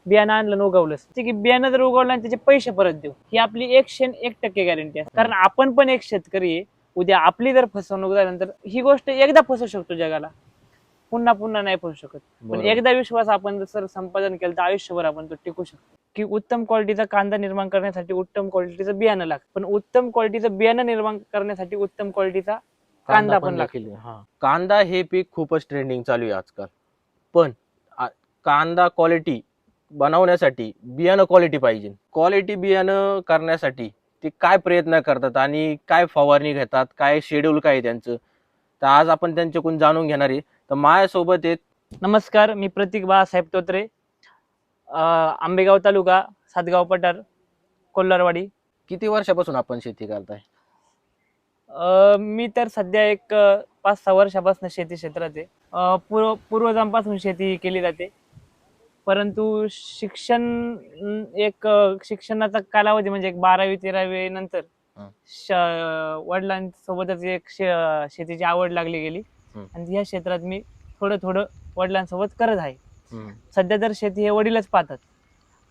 बियाणं आणलं उगवलंच ते की बियाणं जर उगवलं आणि त्याचे पैसे परत देऊ ही आपली 101% गॅरंटी आहे. कारण आपण पण एक शेतकरी आहे. उद्या आपली जर फसवणूक झाल्यानंतर ही गोष्ट एकदा फसवू शकतो जगाला, पुन्हा पुन्हा नाही फसू शकत. पण एकदा विश्वास आपण जर संपादन केलं तर आयुष्यभर आपण तो टिकू शकतो. की उत्तम क्वालिटीचा कांदा निर्माण करण्यासाठी उत्तम क्वालिटीचं बियाणं लागतं, पण उत्तम क्वालिटीचं बियाणं निर्माण करण्यासाठी उत्तम क्वालिटीचा कांदा पण लागतो. कांदा हे पीक खूपच ट्रेंडिंग चालू आहे आजकाल. पण कांदा क्वालिटी बनवण्यासाठी बियाणं क्वालिटी पाहिजे. क्वालिटी बियाणं करण्यासाठी ते काय प्रयत्न करतात आणि काय फवारणी घेतात, काय शेड्यूल काय आहे त्यांचं, तर आज आपण त्यांच्याकडून जाणून घेणार आहे. तर माझ्यासोबत आहेत. नमस्कार, मी प्रतीक बाळासाहेब तोत्रे, आंबेगाव तालुका, सातगाव पठार, कोल्हारवाडी. किती वर्षापासून आपण शेती करताय? मी तर सध्या एक 5-6 वर्षापासून शेती क्षेत्रात आहे. पूर्वजांपासून शेती केली जाते, परंतु शिक्षणाचा कालावधी म्हणजे एक 12वी-13वी नंतर वडिलांसोबतच एक शेतीची आवड लागली गेली आणि ह्या क्षेत्रात मी थोडं थोडं वडिलांसोबत करत आहे. सध्या तर शेती हे वडीलच पाहतात,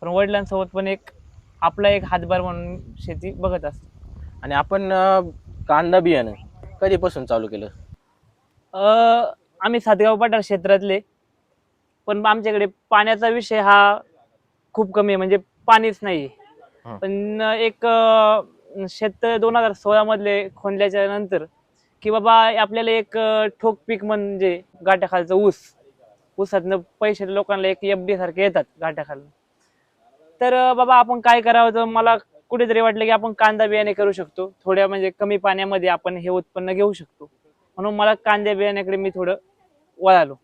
पण वडिलांसोबत पण आपला एक हातभार म्हणून शेती बघत असतो. आणि आपण कांदा बियाणं कधीपासून चालू केलं? आम्ही सातगाव पठार क्षेत्रातले, पण आमच्याकडे पाण्याचा विषय हा खूप कमी आहे, म्हणजे पाणीच नाही. पण एक शेत 2016 मधले खोनल्याच्या नंतर की बाबा आपल्याला एक ठोक पीक म्हणजे गाठाखालचं ऊसातनं पैसे लोकांना एक FD सारखे येतात गाठाखालनं. तर बाबा आपण काय करावं, तर मला कुठेतरी वाटलं की आपण कांदा बियाणे करू शकतो, थोड्या म्हणजे कमी पाण्यामध्ये आपण हे उत्पन्न घेऊ शकतो. म्हणून मला कांद्या बियाण्याकडे मी थोडं वळालो.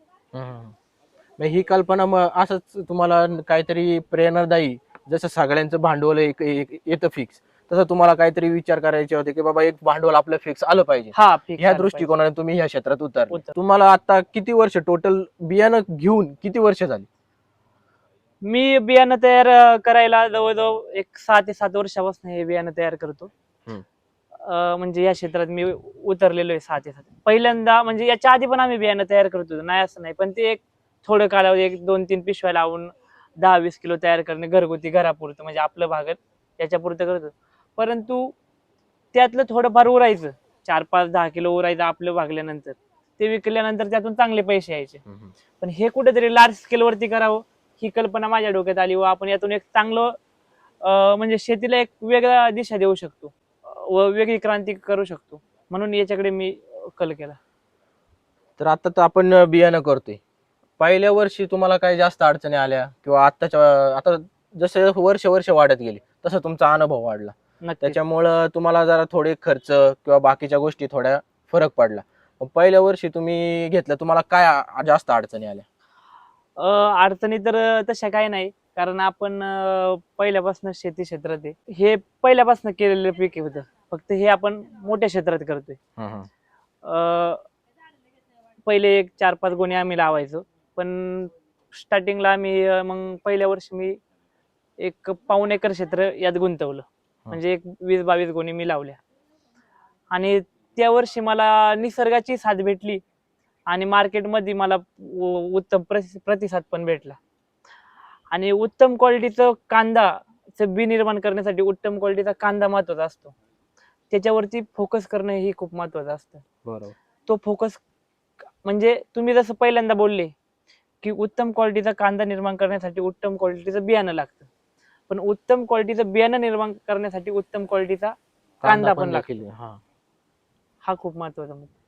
ही कल्पना मग असंच तुम्हाला काहीतरी प्रेरणादायी, जसं सगळ्यांचं भांडवल येतं फिक्स, तसं तुम्हाला काहीतरी विचार करायचे होते की बाबा एक भांडवल आपलं फिक्स आलं पाहिजे, ह्या दृष्टिकोनाने तुम्ही ह्या क्षेत्रात उतरले. तुम्हाला आता किती वर्ष टोटल बियाणं घेऊन किती वर्ष झाली? मी बियाणं तयार करायला जवळजवळ एक 6 ते 7 वर्षापासून हे बियाणं तयार करतो. म्हणजे या क्षेत्रात मी उतरलेलो आहे 6 ते 7. पहिल्यांदा म्हणजे याच्या आधी पण आम्ही बियाणं तयार करतो, नाही असं नाही, पण ते एक थोडं कालावधी, एक 2-3 पिशव्या लावून 10-20 किलो तयार करणे घरगुती घरापुरतं, म्हणजे आपलं भागत त्याच्यापुरतं करतो. परंतु त्यातलं थोडंफार उरायचं, 4-5-10 किलो उरायचं आपलं भागल्यानंतर, ते विकल्यानंतर त्यातून चांगले पैसे यायचे. पण हे कुठेतरी लार्ज स्केलवरती करावं ही कल्पना माझ्या डोक्यात आली व आपण यातून एक चांगलं म्हणजे शेतीला एक वेगळा दिशा देऊ शकतो व वेगळी क्रांती करू शकतो, म्हणून याच्याकडे मी कल केला. तर आता तर आपण बियाणं करतोय, पहिल्या वर्षी तुम्हाला काही जास्त अडचणी आल्या किंवा आता जसं वर्ष वाढत गेली तसं तुमचा अनुभव वाढला, त्याच्यामुळं तुम्हाला जरा थोडे खर्च किंवा बाकीच्या गोष्टी थोड्या फरक पडला. पहिल्या वर्षी तुम्ही घेतलं, तुम्हाला काय जास्त अडचणी आल्या? अडचणी तर तशा काही नाही, कारण आपण पहिल्यापासून शेती क्षेत्रात आहे, हे पहिल्यापासून केलेलं पीक होतं, फक्त हे आपण मोठ्या क्षेत्रात करतोय. पहिले एक 4-5 गोणी आम्ही लावायचो, पण स्टार्टिंगला आम्ही मग पहिल्या वर्षी मी एक पाऊण एकर क्षेत्र यात गुंतवलं, म्हणजे एक 20-22 गोणी मी लावल्या. आणि त्या वर्षी मला निसर्गाची साथ भेटली आणि मार्केटमध्ये मला उत्तम प्रतिसाद पण भेटला. आणि उत्तम क्वालिटीचं कांदाचं बी निर्माण करण्यासाठी उत्तम क्वालिटीचा कांदा महत्वाचा असतो, त्याच्यावरती फोकस करणं ही खूप महत्वाचं असतं. बरोबर. तो फोकस म्हणजे तुम्ही जसं पहिल्यांदा बोलले की उत्तम क्वालिटीचा कांदा निर्माण करण्यासाठी उत्तम क्वालिटीचं बियाणं लागतं, पण उत्तम क्वालिटीचं बियाणं निर्माण करण्यासाठी उत्तम क्वालिटीचा कांदा पण लागतो. हा खूप महत्वाचा मुद्दा.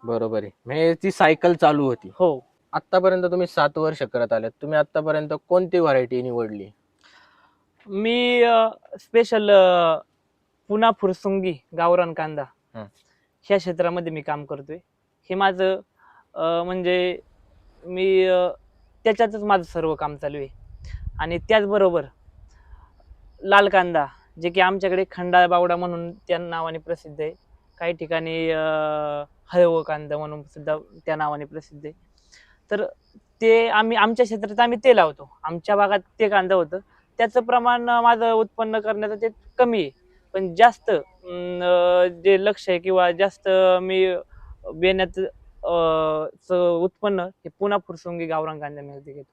बरोबर आहे, म्हणजे ती सायकल चालू होती. हो. आतापर्यंत तुम्ही 7 वर्ष करत आले, तुम्ही आतापर्यंत कोणती व्हरायटी निवडली? मी स्पेशल पुना फुरसुंगी गावरान कांदा ह्या क्षेत्रामध्ये मी काम करतोय. हे माझं म्हणजे मी त्याच्यातच माझं सर्व काम चालू आहे. आणि त्याचबरोबर लाल कांदा, जे की आमच्याकडे खंडाळा बावडा म्हणून त्या नावाने प्रसिद्ध आहे, काही ठिकाणी हळव कांदा म्हणून सुद्धा त्या नावाने प्रसिद्ध आहे. तर ते आमच्या क्षेत्रात आम्ही ते लावतो, आमच्या भागात ते कांदा होतं, त्याचं प्रमाण माझं उत्पन्न करण्याचं ते कमी आहे. पण जास्त जे लक्ष आहे किंवा जास्त मी बियाण्याचं उत्पन्न हे पुन्हा फुरसुंगी गावरान कांद्यामध्ये घेतो.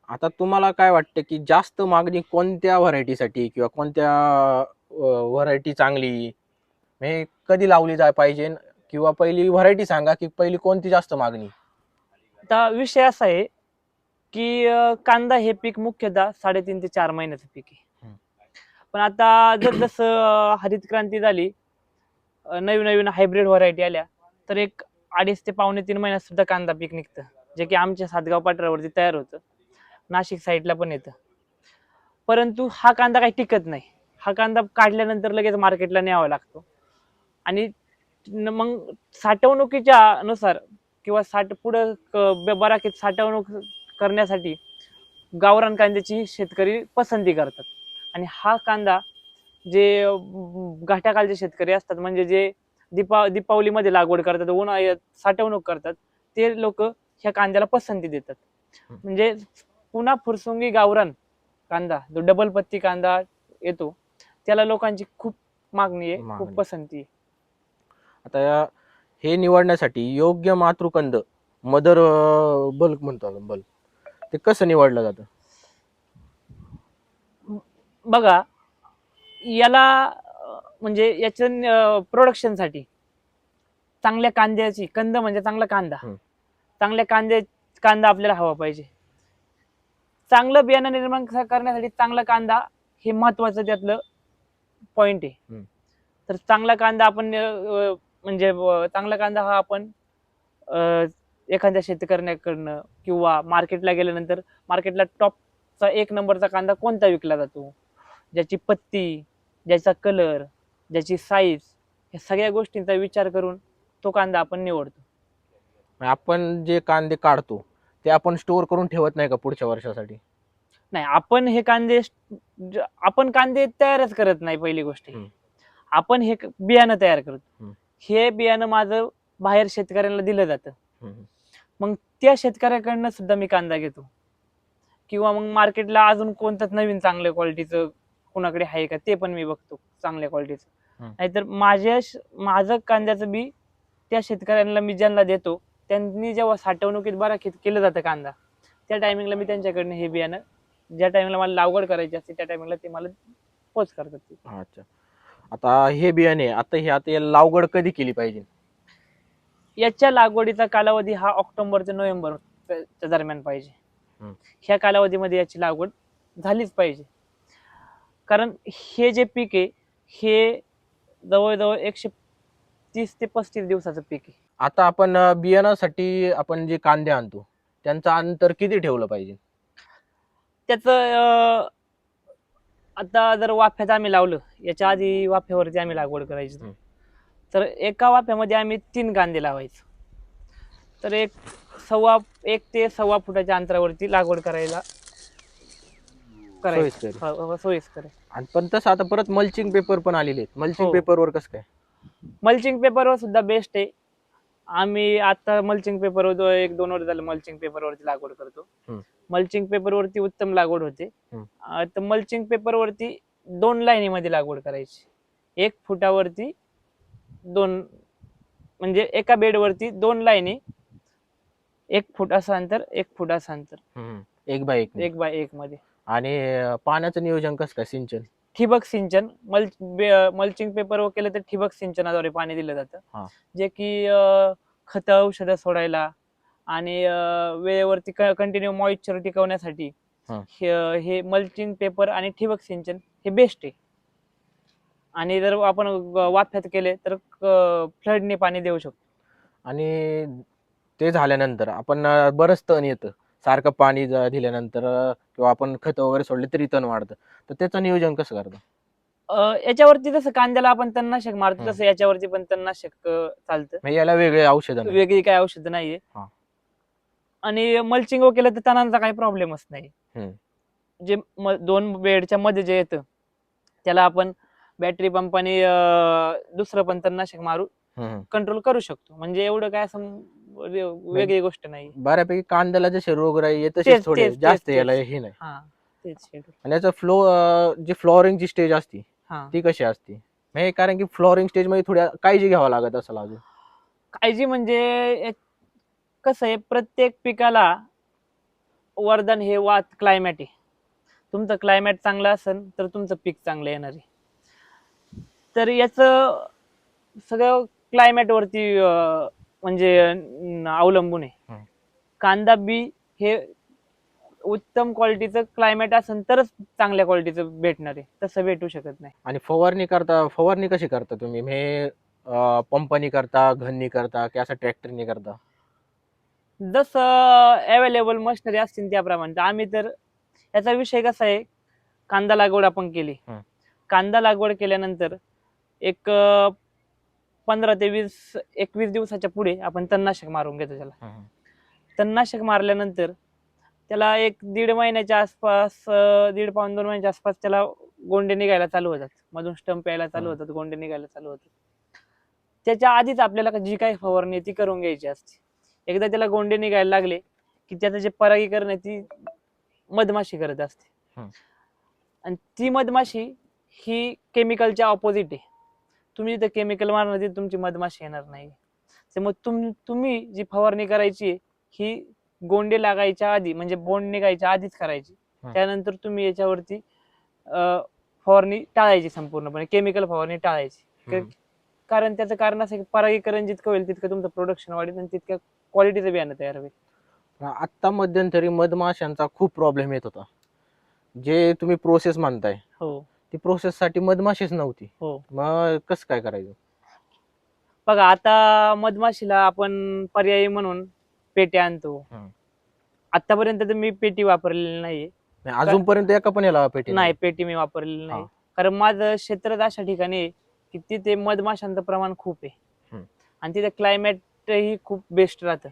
आता तुम्हाला काय वाटतं की जास्त मागणी कोणत्या व्हरायटीसाठी किंवा कोणत्या व्हरायटी चांगली, म्हणजे कधी लावली जाय पाहिजे, किंवा पहिली व्हरायटी सांगा की पहिली कोणती जास्त मागणी? आता विषय असा आहे की कांदा हे पीक मुख्यतः 3.5 ते 4 महिन्याचं पीक आहे. हम्म. पण आता जसं हरित क्रांती झाली, नवीन नवीन हायब्रिड व्हरायटी आल्या, तर एक 2.5 ते 3 महिन्यात सुद्धा कांदा पीक निघतं, जे की आमच्या सातगाव पाटरावरती तयार होतं, नाशिक साईडला पण येतं. परंतु हा कांदा काही टिकत नाही. हा कांदा काढल्यानंतर लगेच मार्केटला न्यावा लागतो आणि मग साठवणुकीच्या नुसार किंवा पुढं बराकीत साठवणूक करण्यासाठी गावरान कांद्याची शेतकरी पसंती करतात. आणि हा कांदा जे घाटाखालचे शेतकरी असतात, म्हणजे जे दीपावलीमध्ये लागवड करतात, उन्हाळ्यात साठवणूक करतात, ते लोक ह्या कांद्याला पसंती देतात. म्हणजे पुन्हा फुरसुंगी गावरान कांदा, जो डबल पत्ती कांदा येतो, त्याला लोकांची खूप मागणी आहे, खूप पसंती आहे. आता हे निवडण्यासाठी योग्य मातृकंद, मदर बल्क म्हणतो आपण, बल्क, ते कसं निवडलं जातं? बघा, याला म्हणजे याच्या प्रोडक्शनसाठी चांगल्या कांद्याची, कंद म्हणजे चांगला कांदा, चांगल्या कांदा आपल्याला हवा पाहिजे. चांगलं बियाणं निर्माण करण्यासाठी चांगला कांदा हे महत्वाचं त्यातलं पॉइंट आहे. तर चांगला कांदा आपण म्हणजे चांगला कांदा हा आपण एखाद्या शेतकऱ्याकडनं किंवा मार्केटला गेल्यानंतर मार्केटला टॉपचा 1 नंबरचा कांदा कोणता विकला जातो, ज्याची पत्ती, ज्याचा कलर, ज्याची साईज, या सगळ्या गोष्टींचा विचार करून तो कांदा आपण निवडतो. आपण जे कांदे काढतो ते आपण स्टोअर करून ठेवत नाही का पुढच्या वर्षासाठी? नाही, आपण कांदे तयारच करत नाही. पहिली गोष्ट, आपण हे बियाणं तयार करतो. हे बियाणं माझं बाहेर शेतकऱ्यांना दिलं जातं. मग त्या शेतकऱ्याकडनं सुद्धा मी कांदा घेतो, किंवा मग मार्केटला अजून कोणतंच नवीन चांगल्या क्वालिटीचं कोणाकडे आहे का ते पण मी बघतो, चांगल्या क्वालिटीचं. नाहीतर माझं कांद्याचं बी त्या शेतकऱ्यांना मी ज्यांना देतो, त्यांनी जेव्हा साठवणुकीत बराकीत केलं जातं कांदा, त्या टायमिंगला मी त्यांच्याकडनं हे बियाणं, ज्या टायमिंगला मला लागवड करायची असते त्या टायमिंगला ते मला पोच करतात. अच्छा, आता हे बियाणे आता याला लागवड कधी केली पाहिजे? याच्या लागवडीचा कालावधी हा ऑक्टोबर ते नोव्हेंबर दरम्यान पाहिजे. ह्या कालावधीमध्ये याची लागवड झालीच पाहिजे, कारण हे जे पीक आहे हे जवळजवळ 130 ते 35 दिवसाचं पीक आहे. आता आपण बियाणासाठी आपण जे कांदे आणतो त्यांचं अंतर किती ठेवलं पाहिजे? त्याचं आता जर वाफ्यात आम्ही लावलं, याच्या आधी वाफ्यावरती आम्ही लागवड करायची, तर एका वाफ्यामध्ये आम्ही 3 कांदे लावायचो. तर 1 ते 1.25 फुटाच्या अंतरावरती लागवड करायला सोयीस्कर आहे. आणि पण तसं आता परत मल्चिंग पेपर पण आलेले आहेत, मल्चिंग पेपरवर कसं काय? मल्चिंग पेपरवर सुद्धा बेस्ट आहे. आम्ही आता मल्चिंग पेपरवर 1-2 वर्ष झालं मल्चिंग पेपरवरती लागवड करतो. मल्चिंग पेपरवरती उत्तम लागवड होते. तर मल्चिंग पेपरवरती 2 लाईनीमध्ये लागवड करायची. 1 फुटावरती 2, म्हणजे एका बेडवरती 2 लाईनी, 1 फूट असं अंतर, 1 फूट असं अंतर, 1 बाय 1 मध्ये. आणि पाण्याचं नियोजन कसं काय? सिंचन, ठिबक सिंचन, मल्चिंग पेपरवर केलं तर ठिबक सिंचनाद्वारे पाणी दिलं जातं, जे की खत औषधं सोडायला आणि वेळेवरती कंटिन्यू मॉइश्चर टिकवण्यासाठी हे मल्चिंग पेपर आणि ठिबक सिंचन हे बेस्ट आहे. आणि जर आपण वाफ्यात केले तर फ्लडने पाणी देऊ शकतो. आणि ते झाल्यानंतर आपण बरंच तण येतं, सारखं पाणी दिल्यानंतर किंवा आपण खत वगैरे सोडले तरी तण वाढतं, तर त्याचं नियोजन कसं करतो? याच्यावरती जसं कांद्याला आपण तणनाशक मारतो तसं याच्यावरती पण तणनाशक चालतं. याला वेगळे औषधं, वेगळी काय औषधं नाहीये. आणि मल्चिंग केलं तर तणांचा काही प्रॉब्लेमच नाही. जे 2 बेडच्या मध्ये जे येतं त्याला आपण बॅटरी पंपाने दुसरं पण तणनाशक मारू कंट्रोल करू शकतो. म्हणजे एवढं काय असं वेगळी गोष्ट नाही. बऱ्यापैकी कांद्याला जसे रोगराई येत थोडे जास्त याला हे नाही. आणि याचा जी फ्लॉवरिंगची स्टेज असते ती कशी असते? म्हणजे कारण की फ्लॉवरिंग स्टेज मध्ये थोड्या काळजी घ्यावं लागत असेल अजून. काळजी म्हणजे कसं आहे, प्रत्येक पिकाला वरदान हे क्लायमेट आहे. तुमचं क्लायमेट चांगलं असेल तर तुमचं पीक चांगलं येणार आहे. तर याचं सगळं क्लायमेट वरती म्हणजे अवलंबून आहे. कांदा बी हे उत्तम क्वालिटीचं क्लायमेट असेल तरच चांगल्या क्वालिटीचं भेटणार आहे, तसं भेटू शकत नाही. आणि फवारणी कशी करता तुम्ही? हे पंपानी करता, घन्नी करता की असं ट्रॅक्टरनी करता? जसं अवेलेबल मशिनरी असतील त्याप्रमाणे. तर आम्ही तर याचा विषय कसा आहे, कांदा लागवड आपण केली. कांदा लागवड केल्यानंतर एक 15 ते 21 दिवसाच्या पुढे आपण तणनाशक मारून घेतो त्याला. तणनाशक मारल्यानंतर त्याला एक 1.5 महिन्याच्या आसपास, 1.5 पाऊण 2 महिन्याच्या आसपास त्याला गोंडे निघायला चालू होतात. मधून स्टंप यायला चालू होतात, गोंडे निघायला चालू होतात. त्याच्या आधीच आपल्याला जी काही फवारणी ती करून घ्यायची असते. एकदा त्याला गोंडे निघायला लागले की त्याचं जे परागीकरण आहे ती मधमाशी करत असते. आणि ती मधमाशी ही केमिकलच्या ऑपोजिट आहे. तुम्ही जिथे केमिकल मारणार तिथे तुमची मधमाशी येणार नाही. त्यामुळे तुम्ही जी फवारणी करायची ही गोंडे लागायच्या आधी, म्हणजे बोंड निघायच्या आधीच करायची. त्यानंतर तुम्ही याच्यावरती फवारणी टाळायची, संपूर्णपणे केमिकल फवारणी टाळायची. कारण त्याचं कारण असं की परागीकरण जितकं होईल तितकं तुमचं प्रोडक्शन वाढेल आणि तितक्या क्वालिटीचं बियाणं तयार होईल. आता मध्यंतरी मधमाशांचा खूप प्रॉब्लेम येत होता. जे तुम्ही प्रोसेस म्हणताय हो, ती प्रोसेस साठी मधमाशीच नव्हती. हो. मग कसं काय करायचं? बघा, आता मधमाशीला आपण पर्यायी म्हणून पेटी आणतो. आतापर्यंत तर मी पेटी वापरलेली नाहीये. अजूनपर्यंत एका पण याला पेटी नाही, पेटी मी वापरलेली नाही. कारण माझं क्षेत्र अशा ठिकाणी आहे की तिथे मधमाशांचं प्रमाण खूप आहे आणि तिथे क्लायमेट ही खूप बेस्ट राहतं,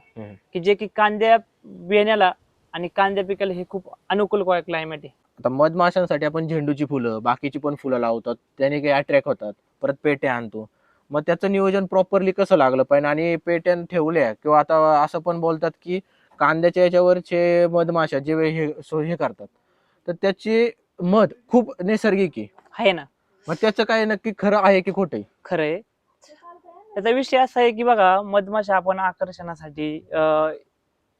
की जे की कांद्या बियाण्याला आणि कांद्या पिकाला हे खूप अनुकूल क्लायमेट आहे. आता मधमाशांसाठी आपण झेंडूची फुलं, बाकीची पण फुलं लावतात, त्याने काही अट्रॅक्ट होतात. परत पेट्या आणतो. मग त्याचं नियोजन प्रॉपरली कसं लागलं पाहिजे? आणि पेट्या ठेवल्या किंवा आता असं पण बोलतात की कांद्याच्या याच्यावरचे मधमाशा जे हे करतात, तर त्याची मध खूप नैसर्गिक आहे ना. मग त्याचं काय नक्की खरं आहे की खोटं आहे? खरं आहे. त्याचा विषय असा आहे की बघा, मधमाशा आपण आकर्षणासाठी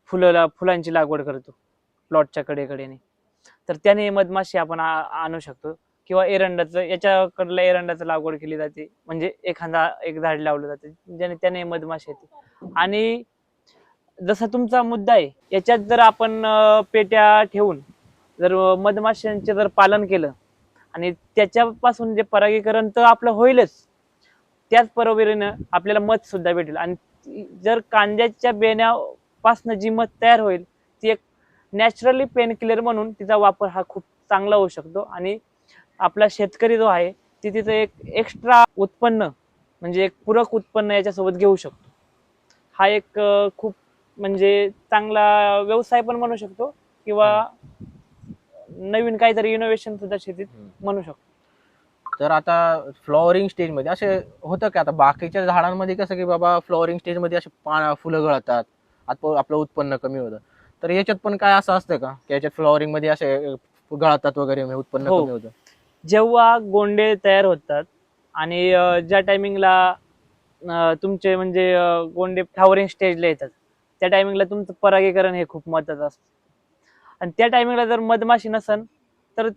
फुलांची लागवड करतो प्लॉटच्या कडेकडेने. तर त्याने मधमाशी आपण आणू शकतो. किंवा याच्याकडल्या एरंडाचं लागवड केली जाते, म्हणजे एक झाड लावलं जाते ज्याने त्याने मधमाशी येते. आणि जसा तुमचा मुद्दा आहे, याच्यात जर आपण पेट्या ठेवून जर मधमाशांचे जर पालन केलं आणि त्याच्यापासून जे परागीकरण तर आपलं होईलच, त्याच बरोबरीनं आपल्याला मध सुद्धा भेटेल. आणि जर कांद्याच्या बेण्यापासून जी मध तयार होईल ती एक नॅचरली पेन किलर म्हणून तिचा वापर हा खूप चांगला होऊ शकतो. आणि आपला शेतकरी जो आहे तिचं एक एक्स्ट्रा उत्पन्न, म्हणजे एक पूरक उत्पन्न याच्यासोबत घेऊ शकतो. हा एक खूप म्हणजे चांगला व्यवसाय पण म्हणू शकतो किंवा नवीन काहीतरी इनोव्हेशन सुद्धा शेतीत म्हणू शकतो. तर आता फ्लॉवरिंग स्टेज मध्ये असे होतं की आता बाकीच्या झाडांमध्ये कसं की बाबा फ्लॉवरिंग स्टेज मध्ये असे फुलं गळतात, आपलं उत्पन्न कमी होतं. तर याच्यात पण काय असं असतं का की याच्यात फ्लॉवरिंग मध्ये असे गळतात वगैरे, उत्पन्न कमी होतं? जेव्हा गोंडे तयार होतात आणि ज्या टायमिंगला तुमचे म्हणजे गोंडे फ्लॉवरिंग स्टेजला येतात त्या टायमिंगला तुमचं परागीकरण हे खूप महत्वाचं असतं. आणि त्या टायमिंगला जर मधमाशी नसन तर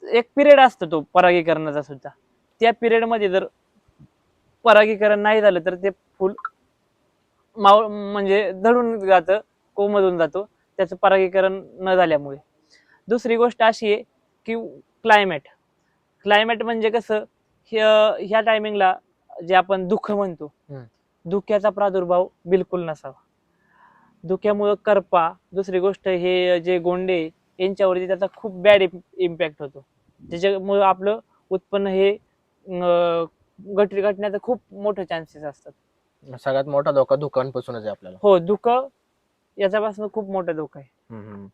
एक पिरियड असतो तो परागीकरणाचा सुद्धा. त्या पिरियड मध्ये जर परागीकरण नाही झालं तर ते फुल म्हणजे जळून जातं, कोमधून जातो त्याचं परागीकरण न झाल्यामुळे. दुसरी गोष्ट अशी आहे की क्लायमेट म्हणजे कसं, ह्या टायमिंगला जे आपण दुःख म्हणतो, धुक्याचा प्रादुर्भाव बिलकुल नसावा. धुक्यामुळे करपा, दुसरी गोष्ट हे जे गोंडे यांच्यावरती त्याचा खूप बॅड इम्पॅक्ट होतो, ज्याच्यामुळे आपलं उत्पन्न हे घटण्याचे खूप मोठे चान्सेस असतात. सगळ्यात मोठा धोका धुक्यांपासूनच आहे आपल्याला. हो, धुक याच्यापासून खूप मोठा धोका आहे.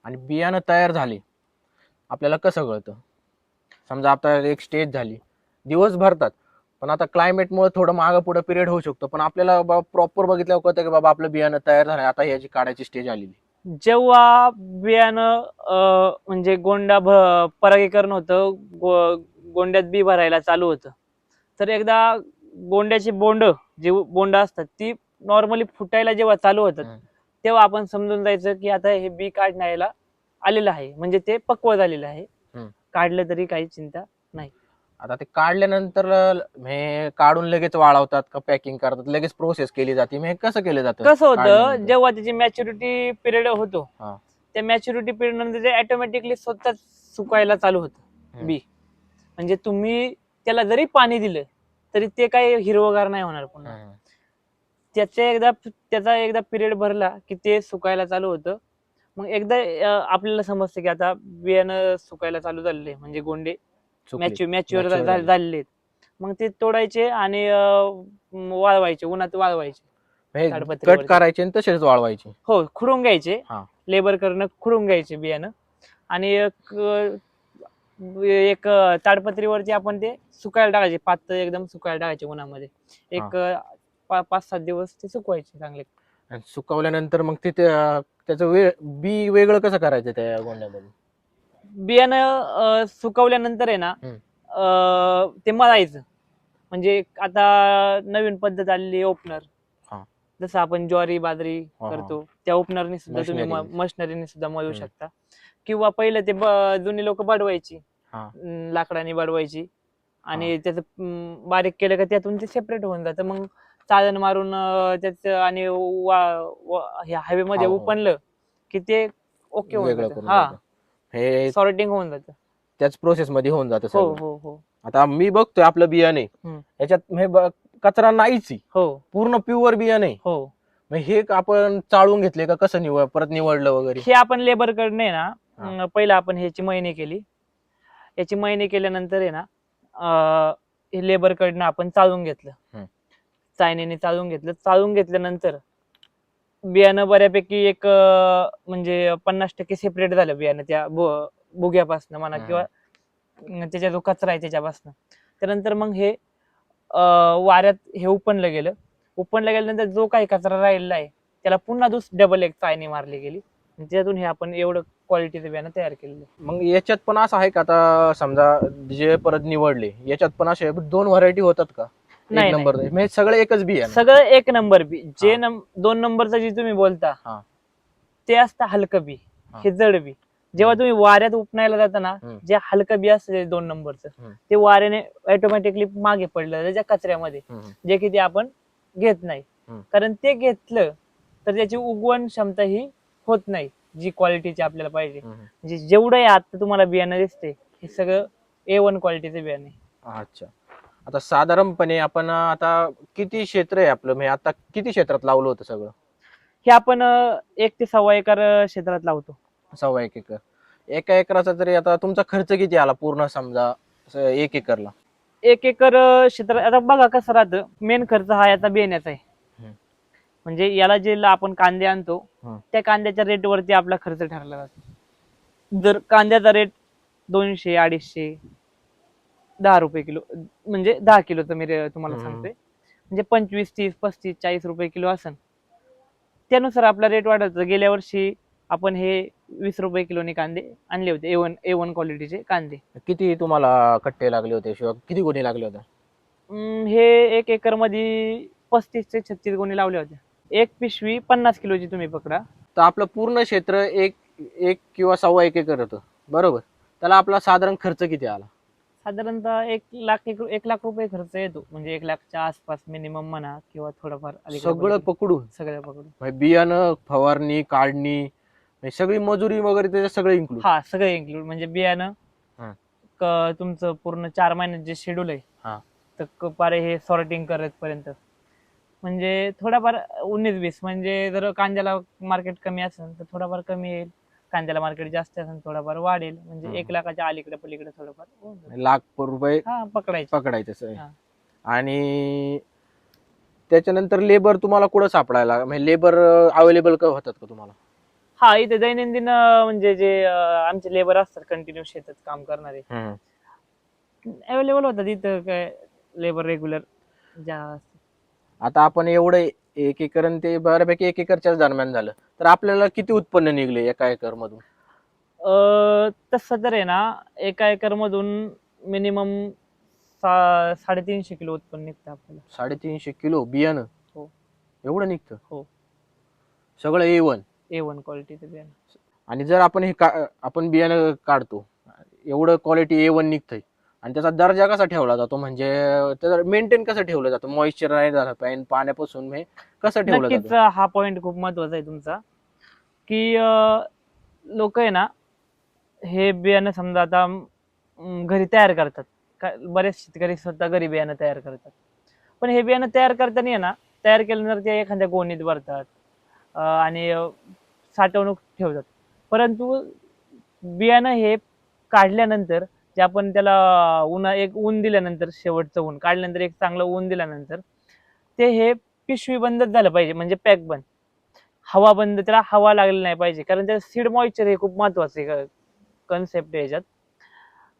आणि बियाणं तयार झाले आपल्याला कसं कळतं? समजा आता एक स्टेज झाली, दिवस भरतात, पण आता क्लायमेटमुळे थोडं मागं पुढे पिरियड होऊ शकतो, पण आपल्याला प्रॉपर बघितल्यावर कळतं की बाबा आपलं बियाणं तयार झालंय, आता याची काढायची स्टेज आलेली. जेव्हा बियाणं म्हणजे परागीकरण होतं, गोंड्यात बी भरायला चालू होतं, तर एकदा गोंड्याची बोंड असतात ती नॉर्मली फुटायला जेव्हा चालू होतात तेव्हा आपण समजून जायचं की आता हे बी काढण्याला आलेलं आहे, म्हणजे ते पक्व झालेलं आहे. काढलं तरी काही चिंता नाही. आता ते काढल्यानंतर हे काढून लगेच वाळवतात का पॅकिंग करतात, लगेच प्रोसेस केली जाते, हे कसं केलं जातं? कसं होतं, काढल्यानंतर? जेव्हा त्याची मॅच्युरिटी पिरियड होतो, हा. त्या मॅच्युरिटी पिरियड नंतर ते ऑटोमॅटिकली स्वतः सुकायला चालू होतं बी. म्हणजे तुम्ही त्याला जरी पाणी दिलं तरी ते काही हिरवगार नाही होणार पुन्हा. त्याचा एकदा पिरियड भरला की ते सुकायला चालू होतं. मग एकदा आपल्याला समजतं की आता बियाणं सुकायला चालू झालेले, म्हणजे गोंडे मॅच्युअर झालेले. मग ते तोडायचे आणि वाळवायचे, उन्हात वाळवायचे, कट करायचे आणि तसेच वाळवायचे. हो, खुडून घ्यायचे. लेबर करणं खुडून घ्यायचे बियाणं आणि एक ताडपत्रीवरती आपण ते सुकायला टाकायचे, पातळ एकदम सुकायला टाकायचे उन्हामध्ये. एक 5-7 दिवस ते सुकवायचे चांगले. आणि सुकवल्यानंतर मग तिथे त्याचं बी वेगळं कसं करायचं त्या गोंड्यामध्ये? बियाणं सुकवल्यानंतर आहे ना, ते मळायचं. म्हणजे आता नवीन पद्धत आलेली ओपनर, जसं आपण ज्वारी बाजरी करतो त्या ओपनरने सुद्धा तुम्ही मशनरीने सुद्धा मळू शकता. किंवा पहिले ते जुनी लोक बडवायची, लाकडाने बडवायची आणि त्याचं बारीक केलं का त्यातून ते सेपरेट होऊन जातं. मग चाळण मारून त्याचं आणि हायवे मध्ये उपणलं की ते ओके होऊन जातं. हा, हे सॉर्टिंग होऊन जातं, त्याच प्रोसेस मध्ये होऊन जातं. हो हो हो. आता मी बघतोय आपलं बियाणे, याच्यात कचरा नाहीच, हो, पूर्ण प्युअर बियाणे. हो. हे आपण चाळून घेतले का कसं परत निवडलं वगैरे? हे आपण लेबर कडने ना, पहिला आपण ह्याची मळणी केली. याची मळणी केल्यानंतर आहे ना, हे लेबर कडनं आपण चाळून घेतलं, चाळणीने चाळून घेतलं. चाळून घेतल्यानंतर बियाणं बऱ्यापैकी एक म्हणजे 50% सेपरेट झालं बियाणं त्या भुग्यापासून म्हणा, किंवा त्याच्या जो कचरा आहे त्याच्यापासून. त्यानंतर मग हे वाऱ्यात हे उपणलं गेलं. उपणलं गेल्यानंतर जो काही कचरा राहिलेला आहे त्याला पुन्हा डबल एक चाळणी मारली गेली. त्यातून हे आपण एवढं क्वालिटीचं बियाणं तयार केलेलं. मग याच्यात पण असं आहे का, आता समजा जे परत निवडले याच्यात पण असे 2 व्हरायटी होतात का? नाही, नंबर म्हणजे सगळं एकच बी आहे? सगळं 1 नंबर बी. जे 2 नंबरचं जे तुम्ही बोलता ते असतं हलकं बी, हे जड बी. जेव्हा तुम्ही वाऱ्यात उपणायला जाता ना, जे हलकं बी असतं 2 नंबरचं, ते वाऱ्याने ऑटोमॅटिकली मागे पडलं त्याच्या कचऱ्यामध्ये, जे की ते आपण घेत नाही. कारण ते घेतलं तर त्याची उगवण क्षमता ही होत नाही जी क्वालिटीची आपल्याला पाहिजे. म्हणजे जेवढं आता तुम्हाला बियाणं दिसते हे सगळं A1 क्वालिटीचं बियाणं आहे. अच्छा. आता साधारणपणे आपण आता किती क्षेत्र आहे आपलं, म्हणजे आता किती क्षेत्रात लावलं होतं सगळं? हे आपण 1 ते 1.25 एकर क्षेत्रात लावतो. 1.25 एकर. एका एकराचा तरी आता तुमचा खर्च किती आला पूर्ण, समजा 1 एकरला? 1 एकर क्षेत्र आता बघा कसं राहतं, मेन खर्च हा याचा बियाण्याचा आहे. म्हणजे याला जे आपण कांदे आणतो त्या कांद्याच्या रेट वरती आपला खर्च ठरला जातो. जर कांद्याचा रेट 200, 250, 10 रुपये किलो, म्हणजे 10 किलोचं मी तुम्हाला सांगतोय, म्हणजे 25, 30, 35, 40 रुपये किलो असेल, त्यानुसार आपला रेट वाढतो. गेल्या वर्षी आपण हे 20 रुपये किलोने कांदे आणले होते, A1 क्वालिटीचे कांदे. किती तुम्हाला कट्टे लागले होते, शिवाय किती गोणी लागले होते? हे 1 एकर मध्ये 35 ते 36 गोणी लावल्या होत्या. एक पिशवी 50 किलोची तुम्ही पकडा. तर आपलं पूर्ण क्षेत्र एक किंवा 1.25 एकर होतं, बरोबर? त्याला आपला साधारण खर्च किती आला? साधारणतः 1 लाख रुपये खर्च येतो, म्हणजे 1 लाखच्या आसपास मिनिमम म्हणा, किंवा थोडंफार सगळं पकडून. बियाणं, फवारणी, काढणी, सगळी मजुरी वगैरे त्याच्यात सगळं इन्क्लूड? हा, सगळं इन्क्लूड. म्हणजे बियाणं तुमचं पूर्ण 4 महिन्यात जे शेड्यूल आहे, तर हे सॉर्टिंग करत पर्यंत म्हणजे थोडाफार 19-20, म्हणजे जर कांद्याला मार्केट कमी असेल तर थोडाफार कमी येईल, कांद्याला मार्केट जास्त असेल थोडाफार वाढेल. म्हणजे 1 लाखाच्या अलीकडे पलीकडे थोडंफार लाख रुपये पकडायचं. आणि त्याच्यानंतर लेबर तुम्हाला कुठं सापडायला, म्हणजे लेबर अवेलेबल होतात का तुम्हाला? हा, इथे दैनंदिन म्हणजे जे आमचे लेबर असतात कंटिन्यू शेतात काम करणारे, अवेलेबल होतात इथं. काय लेबर रेग्युलर ज्या. आता आपण एवढं 1 एकर आणि ते बऱ्यापैकी 1 एकरच्याच दरम्यान झालं, तर आपल्याला किती उत्पन्न निघले एका एकर मधून? तसं तर आहे ना, एका एकर मधून मिनिमम 350 किलो उत्पन्न निघतं आपल्याला. 350 किलो बियाणं? हो. एवढं निघतं? हो. सगळं A1. A1 क्वालिटीचं बियाणं. आणि जर आपण आपण बियाणं काढतो, एवढं क्वालिटी A1 निघतंय, आणि त्याचा दर्जा कसा ठेवला जातो, म्हणजे त्याचा मेंटेन कसं ठेवलं जातं, मॉइश्चर नाही झालं पाहिजे पाण्यापासून, हे कसं ठेवलं नक्कीच जातं? हा पॉइंट खूप महत्वाचा आहे तुमचा, की लोक आहे ना हे बियाणं समजा आता घरी तयार करतात. बरेच शेतकरी स्वतः घरी बियाणं तयार करतात. पण हे बियाणं तयार करताना आहे ना, तयार केल्यानंतर ते एखाद्या गोणीत भरतात आणि साठवणूक ठेवतात. परंतु बियाणं हे काढल्यानंतर, जे आपण त्याला एक ऊन दिल्यानंतर, शेवटचं ऊन काढल्यानंतर एक चांगलं ऊन दिल्यानंतर ते हे पिशवी बंदच झालं पाहिजे, म्हणजे पॅक बंद. हवा बंद, त्याला हवा लागली नाही पाहिजे, कारण त्याचं सीड मॉइश्चर हे खूप महत्वाचं कन्सेप्ट आहे याच्यात.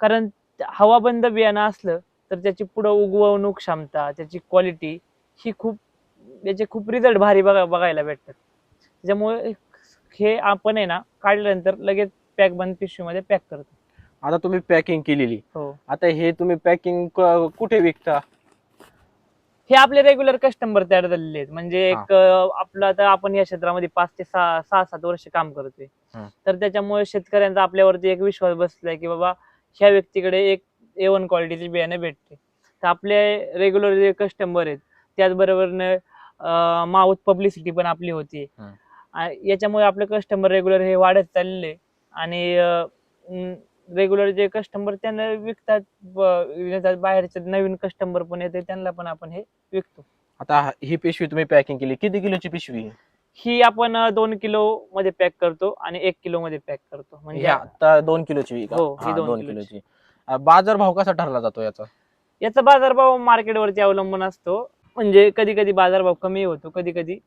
कारण हवा बंद बियाणं असलं तर त्याची पुढं उगवणूक क्षमता, त्याची क्वालिटी ही खूप, याचे खूप रिझल्ट भारी बघायला भेटतात. त्याच्यामुळे हे आपण आहे ना काढल्यानंतर लगेच पॅक बंद पिशवीमध्ये पॅक करतो. आता तुम्ही पॅकिंग केलेली, हो, आता हे तुम्ही पॅकिंग कुठे विकता? हे आपले रेग्युलर कस्टमर तयार झालेले आहेत. म्हणजे हा. एक आपलं आता आपण या क्षेत्रामध्ये 5 ते 6-7 वर्ष काम करतोय. तर त्याच्यामुळे शेतकऱ्यांचा आपल्यावरती एक विश्वास बसलाय, की बाबा ह्या व्यक्तीकडे एक A1 क्वालिटीचे बियाणे भेटते. तर आपले रेग्युलर जे कस्टमर आहेत, त्याचबरोबर माउथ पब्लिसिटी पण आपली होती. याच्यामुळे आपले कस्टमर रेग्युलर हे वाढत चाललेले, आणि रेग्युलर जे कस्टमर त्यांना विकतात, बाहेरचे नवीन कस्टमर पण येते, त्यांना पण आपण हे विकतो. आता ही पिशवी तुम्ही पॅकिंग केली, किती किलोची पिशवी आहे? ही आपण 2 किलो मध्ये पॅक करतो आणि 1 किलो मध्ये पॅक करतो. ही म्हणजे आता 2 किलोची का? हो, ही हा, 2 2 किलोची. किलोची. बाजार भाव कसा ठरला जातो याचा? याचा बाजारभाव मार्केटवरती अवलंबून असतो. म्हणजे कधी कधी बाजारभाव कमी होतो, कधी कधी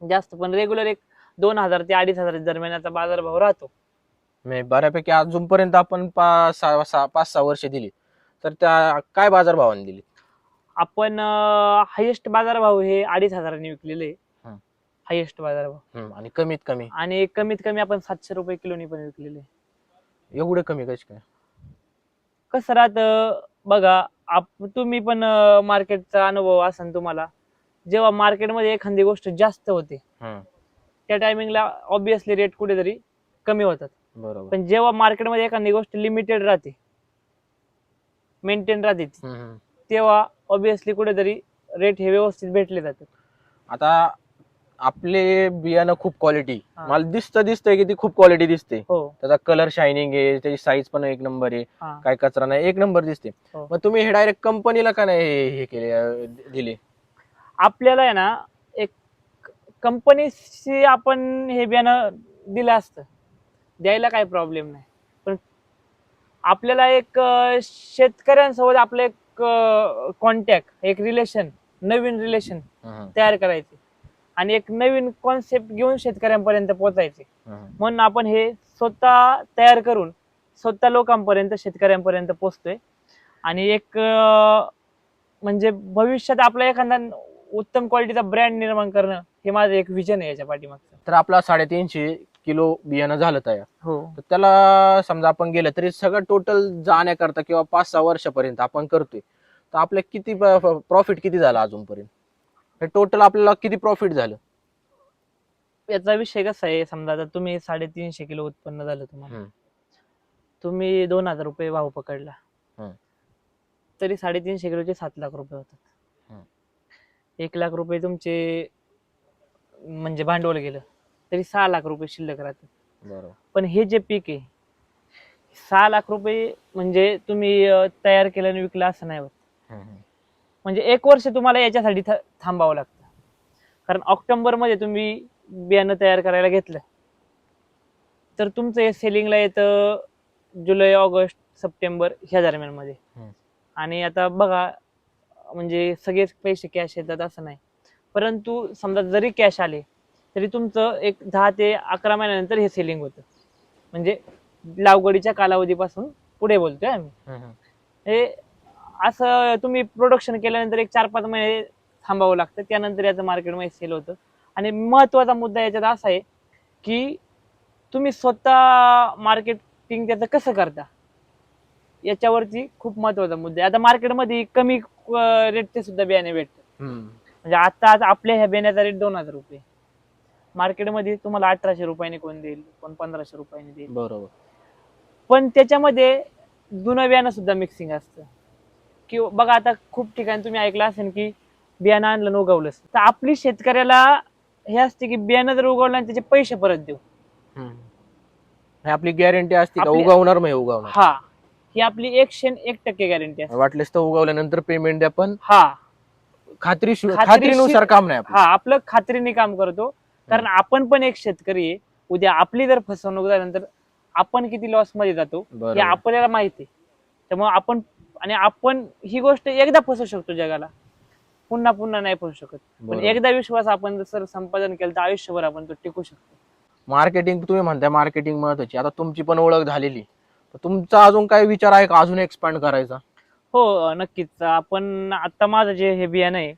जास्त, पण रेग्युलर एक 2,000 ते 2,500 दरम्यान याचा बाजारभाव राहतो. म्हणजे बऱ्यापैकी अजूनपर्यंत आपण 5-6 वर्ष दिली, तर त्या काय बाजार भावाने दिली? आपण हायेस्ट बाजारभाव हे 2,500 विकलेले, हं. हायेस्ट बाजारभाव. आणि कमीत कमी आणि कमीत कमी आपण 700 रुपये किलोनी पण विकलेले. एवढे कमी कसे काय? कसं राहतं बघा, तुम्ही पण मार्केटचा अनुभव असेल तुम्हाला. जेव्हा मार्केटमध्ये एखादी गोष्ट जास्त होते, त्या टायमिंगला ऑब्विसली रेट कुठेतरी कमी होतात. बरोबर. पण जेव्हा मार्केटमध्ये एखादी गोष्ट लिमिटेड राहते, मेंटेन राहते, तेव्हा ऑब्विसली कुठेतरी रेट हे व्यवस्थित भेटले जातात. आता आपले बियाणं खूप क्वालिटी, हा. मला दिसतंय की ती खूप क्वालिटी दिसते. हो, त्याचा कलर शायनिंग आहे, त्याची साईज पण एक नंबर आहे, हा, काय कचरा नाही, एक नंबर दिसते. हो. मग तुम्ही हे डायरेक्ट कंपनीला का नाही हे केले, दिले? आपल्याला आहे ना, एक कंपनीशी आपण हे बियाणं दिलं असतं, द्यायला काही प्रॉब्लेम नाही. पण आपल्याला एक शेतकऱ्यांसोबत आपलं एक कॉन्टॅक्ट, एक रिलेशन, नवीन रिलेशन तयार करायचे आणि एक नवीन कॉन्सेप्ट घेऊन शेतकऱ्यांपर्यंत पोहोचायचे. म्हणून आपण हे स्वतः तयार करून स्वतः लोकांपर्यंत, शेतकऱ्यांपर्यंत पोहोचतोय. आणि एक म्हणजे भविष्यात आपला एखादा उत्तम क्वालिटीचा ब्रँड निर्माण करणं, हे माझं एक विजन आहे याच्या पाठीमागचं. तर आपला 350 किलो बियाणं झालं तयार, हो, तर त्याला समजा आपण गेलं तरी सगळं टोटल जाण्याकरता किंवा 5-6 वर्षापर्यंत आपण करतोय, तर आपल्या किती प्रॉफिट किती झालं अजूनपर्यंत? हे टोटल आपल्याला किती प्रॉफिट झालं? याचा विषय कसा आहे, समजा आता तुम्ही 350 किलो उत्पन्न झालं तुम्हाला, तुम्ही 2,000 रुपये भाव पकडला, तरी 350 किलोचे 7 लाख रुपये होतात. 1 लाख रुपये तुमचे म्हणजे भांडवल गेलं तरी 6 लाख रुपये शिल्लक राहतात. बरोबर. पण हे जे पीक आहे, 6 लाख रुपये म्हणजे तुम्ही तयार केलं आणि विकलं असं नाही होत. म्हणजे 1 वर्ष तुम्हाला याच्यासाठी थांबावं लागतं. कारण ऑक्टोबर मध्ये तुम्ही बियाणं तयार करायला घेतलं, तर तुमचं हे सेलिंगला येतं जुलै, ऑगस्ट, सप्टेंबर ह्या दरम्यान मध्ये. आणि आता बघा, म्हणजे सगळेच पैसे कॅश येतात असं नाही, परंतु समजा जरी कॅश आले तरी तुमचं एक 10 ते 11 महिन्यानंतर हे सेलिंग होतं. म्हणजे लागवडीच्या कालावधीपासून पुढे बोलतोय आम्ही. हे असं तुम्ही प्रोडक्शन केल्यानंतर एक 4-5 महिने थांबावं लागतं, त्यानंतर याचं मार्केटमध्ये सेल होतं. आणि महत्वाचा मुद्दा याच्यात असा आहे की तुम्ही स्वतः मार्केटिंग त्याचं कसं करता, याच्यावरती खूप महत्वाचा मुद्दा आहे. आता मार्केटमध्ये कमी रेटचे सुद्धा बियाणे भेटतात. म्हणजे आता आपल्या ह्या बियाण्याचा रेट 2,000 रुपये, मार्केटमध्ये तुम्हाला 1800 रुपयाने कोण देईल, कोण 1500 रुपयाने देईल. बरोबर. पण त्याच्यामध्ये जुनं बियाणं सुद्धा मिक्सिंग असतं. किंवा बघा आता खूप ठिकाणी तुम्ही ऐकलं असेल की बियाणं आणलं उगवलंच. तर आपली शेतकऱ्याला हे असते की बियाणं जर उगवलं आणि त्याचे पैसे परत देऊ, हे आपली गॅरंटी असते का आपली- उगवणार नाही उगवणार? हा, ही आपली 101% गॅरंटी असते. वाटलेस तर उगवल्यानंतर पेमेंट द्या, पण हा, खात्रीनुसार काम नाही आपलं. हा, आपलं खात्रीने काम करतो. कारण आपण पण एक शेतकरी आहे. उद्या आपली जर फसवणूक झाल्यानंतर आपण किती लॉस मध्ये जातो हे बरोबर. आपल्याला माहिती आहे. त्यामुळे आपण ही गोष्ट एकदा फसवू शकतो जगाला, पुन्हा पुन्हा नाही फसू शकत. पण बरोबर. एकदा विश्वास आपण जर संपादन केलं तर आयुष्यभर आपण तो टिकू शकतो. मार्केटिंग तुम्ही म्हणताय, मार्केटिंग महत्वाची. आता तुमची पण ओळख झालेली, तर तुमचा अजून काय विचार आहे का अजून एक्सपांड करायचा? हो, नक्कीच. आपण आता माझं जे हे बियाणं आहे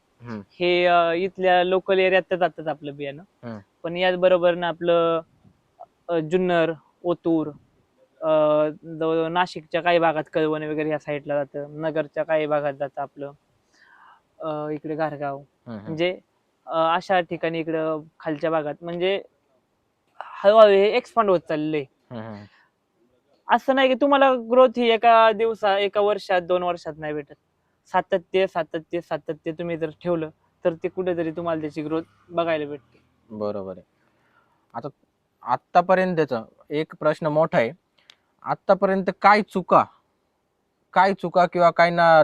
हे इथल्या लोकल एरियात जातात आपलं बियाणं. पण याचबरोबर ना आपलं जुन्नर, ओतूर, जवळ नाशिकच्या काही भागात कळवण वगैरे या साईडला जातं, नगरच्या काही भागात जातं आपलं, इकडे घारगाव, म्हणजे अशा ठिकाणी इकडं खालच्या भागात, म्हणजे हळूहळू हे एक्सपांड होत चाललंय. असं नाही की तुम्हाला ग्रोथ ही एका वर्षात 2 वर्षात नाही भेटत. सातत्य सातत्य सातत्य तुम्ही जर ठेवलं तर ते कुठेतरी तुम्हाला त्याची ग्रोथ बघायला भेटते. बरोबर आहे. आता आतापर्यंतचा एक प्रश्न मोठा आहे, आतापर्यंत काय चुका किंवा काय ना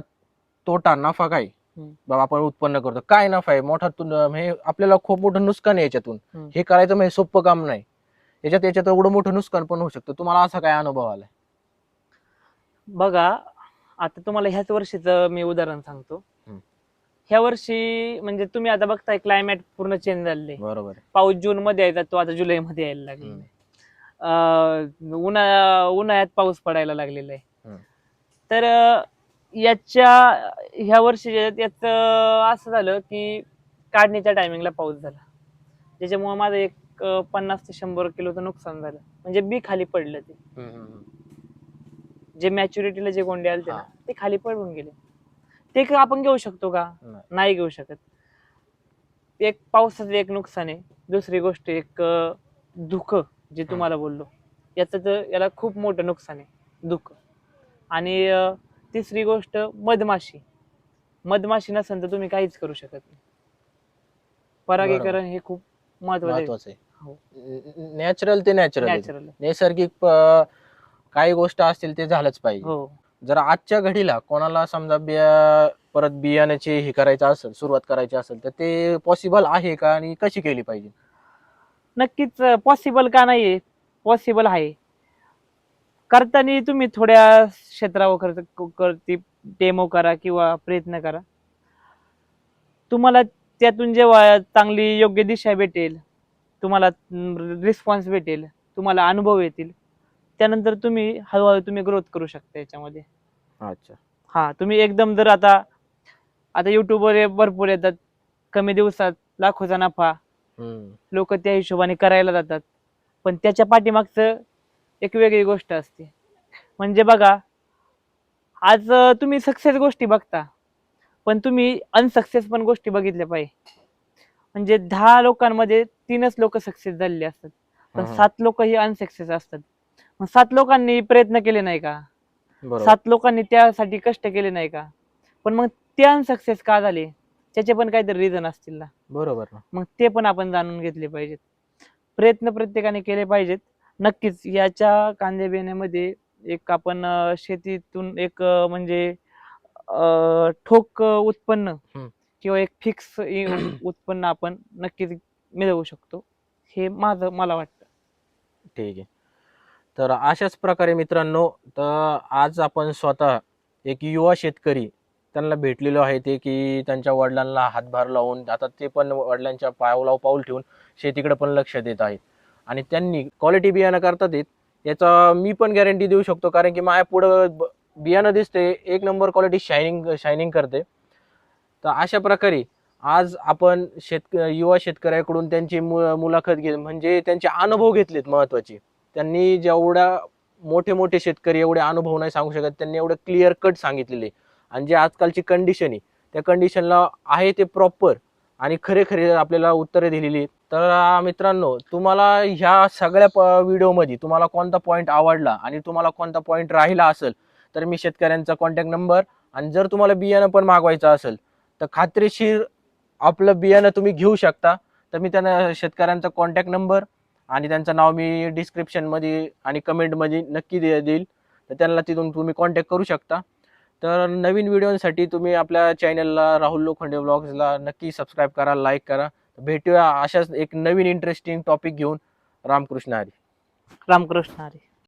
तोटा नफा काय बाबा आपण उत्पन्न करतो, काय नफा आहे मोठा, हे आपल्याला खूप मोठं नुकसान आहे याच्यातून. हे करायचं म्हणजे सोपं काम नाही. याच्यात एवढं मोठं नुकसान पण होऊ शकतं. तुम्हाला असा काय अनुभव आलाय? बघा, आता तुम्हाला ह्याच वर्षीचं मी उदाहरण सांगतो. ह्या वर्षी म्हणजे तुम्ही आता बघताय क्लायमेट पूर्ण चेंज झालेलं आहे. बरोबर. पाऊस जून मध्ये यायचा तो आता जुलै मध्ये यायला लागलेला आहे. उन्हाळ्यात पाऊस पडायला लागलेला आहे. तर ह्या वर्षी याच असं झालं की काढणीच्या टायमिंगला पाऊस झाला, ज्याच्यामुळे माझं एक 50 ते 100 किलोचं नुकसान झालं. म्हणजे बी खाली पडलं, ते जे मॅच्युरिटीला जे गोंडे आले ना ते खाली पडून गेले. ते आपण घेऊ शकतो का? नाही घेऊ शकत. एक पावसाचं एक नुकसान आहे. दुसरी गोष्ट एक धुकं, जे तुम्हाला बोललो, याला खूप मोठं नुकसान आहे, धुकं. आणि तिसरी गोष्ट मधमाशी नसेल तर तुम्ही काहीच करू शकत नाही. परागीकरण हे खूप महत्वाचं आहे. नॅचरल ते नॅचरल, नैसर्गिक काही गोष्ट असतील ते झालंच पाहिजे. जर आजच्या घडीला कोणाला समजा परत बियाण्याची हे करायचं असेल, सुरुवात करायची असेल, तर ते पॉसिबल आहे का आणि कशी केली पाहिजे? नक्कीच पॉसिबल का नाहीये, पॉसिबल आहे. करताना तुम्ही थोड्या क्षेत्रावर डेमो करा किंवा प्रयत्न करा. तुम्हाला त्यातून जेव्हा चांगली योग्य दिशा भेटेल, तुम्हाला रिस्पॉन्स भेटेल, तुम्हाला अनुभव येतील, त्यानंतर तुम्ही हळूहळू तुम्ही ग्रोथ करू शकता याच्यामध्ये. अच्छा. हा, तुम्ही एकदम जर आता युट्यूबवर भरपूर येतात, कमी दिवसात लाखोचा नफा, लोक त्या हिशोबाने करायला जातात. पण त्याच्या पाठीमागचं एक वेगळी गोष्ट असते. म्हणजे बघा, आज तुम्ही सक्सेस गोष्टी बघता, पण तुम्ही अनसक्सेस पण गोष्टी बघितल्या पाहिजे. म्हणजे 10 लोकांमध्ये 3च लोक सक्सेस झालेले असतात, पण 7 लोक ही अनसक्सेस असतात. मग 7 लोकांनी प्रयत्न केले नाही का? 7 लोकांनी त्यासाठी कष्ट केले नाही का? पण मग ते अनसक्सेस का झाले, त्याचे पण काहीतरी रिझन असतील ना. बरोबर. मग ते पण आपण जाणून घेतले पाहिजेत. प्रयत्न प्रत्येकाने केले पाहिजेत. नक्कीच याच्या कांदे बियाण्यामध्ये एक आपण शेतीतून एक म्हणजे ठोक उत्पन्न किंवा एक फिक्स उत्पन्न आपण नक्कीच मिळवू शकतो, हे मला वाटतं. ठीक आहे. तर अशाच प्रकारे मित्रांनो, तर आज आपण स्वतः एक युवा शेतकरी त्यांना भेटलेलो आहे, ते की त्यांच्या वडिलांना हातभार लावून आता ते पण वडिलांच्या पावलावर पाऊल ठेवून शेतीकडे पण लक्ष देत आहेत. आणि त्यांनी क्वालिटी बियाणं करतात याचा मी पण गॅरंटी देऊ शकतो, कारण की माझ्या पुढं बियाणं दिसते, एक नंबर क्वालिटी शायनिंग करते. तर अशा प्रकारे आज आपण युवा शेतकऱ्याकडून त्यांची मुलाखत घेत, म्हणजे त्यांचे अनुभव घेतलेत महत्वाचे. त्यांनी जेवढा मोठे शेतकरी एवढे अनुभव नाही सांगू शकत, त्यांनी एवढं क्लिअर कट सांगितलेले. आणि जे आजकालची कंडिशन आहे त्या कंडिशनला आहे ते प्रॉपर आणि खरे आपल्याला उत्तरे दिलेली आहेत. तर मित्रांनो, तुम्हाला ह्या सगळ्या व्हिडिओमध्ये तुम्हाला कोणता पॉईंट आवडला आणि तुम्हाला कोणता पॉईंट राहिला असेल तर मी शेतकऱ्यांचा कॉन्टॅक्ट नंबर, आणि जर तुम्हाला बियाणं पण मागवायचं असेल तर खात्रीशीर आपलं बियाणं तुम्ही घेऊ शकता. तर मी त्यांना शेतकऱ्यांचा कॉन्टॅक्ट नंबर आणि त्यांचं नाव मी डिस्क्रिप्शनमध्ये आणि कमेंटमध्ये नक्की देईल, तर त्यांना तिथून तुम्ही कॉन्टॅक्ट करू शकता. तर नवीन व्हिडिओसाठी तुम्ही आपल्या चॅनलला राहुल लोखंडे व्लॉग्सला नक्की सबस्क्राईब करा, लाईक करा. भेटूया अशाच एक नवीन इंटरेस्टिंग टॉपिक घेऊन. रामकृष्ण हरी. रामकृष्ण हरी.